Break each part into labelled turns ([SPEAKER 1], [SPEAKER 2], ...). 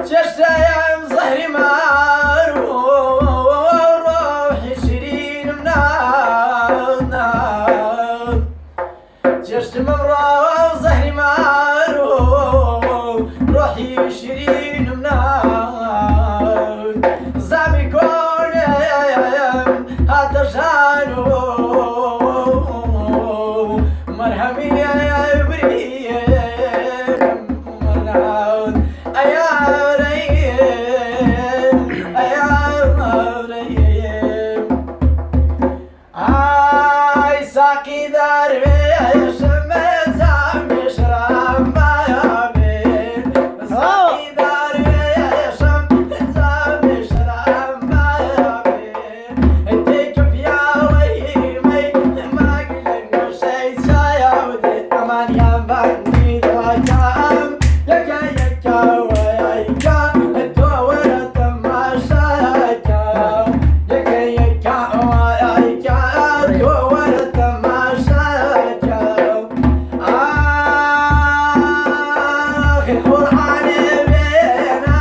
[SPEAKER 1] جشتايم زهري مار وروحي شيرين منار جشت ممرو زهري مار وروحي شيرين منار زعمي كونم هذا جانو مرهمي يا بريم منعود أيا ريم أيا ريم أي ساقي داربي شمس عم يشرب ما يبين ساقي داربي شمس عم يشرب ما يبين اديك في ويمي ما قلن شيء سيودي أمان يا بني دواجام يكا يكا ويكا الدورة تماشاكا يكا يكا ويكا الدورة تماشاكا آخ القرآن بينا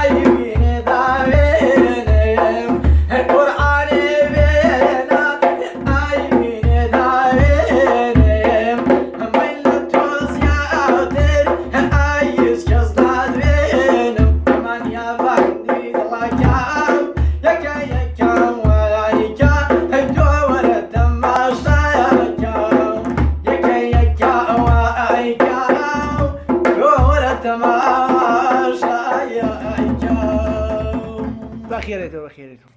[SPEAKER 1] أيوين داوينم القرآن بينا أيوين داوينم من لطوز يا أوتر أيس كزداد بينم أمان يا بندي دلكام يكا يكا ويكا الدورة تماشاكا يكا يكا ويكا الدورة تماشاكا
[SPEAKER 2] بخيرتون بخيرتون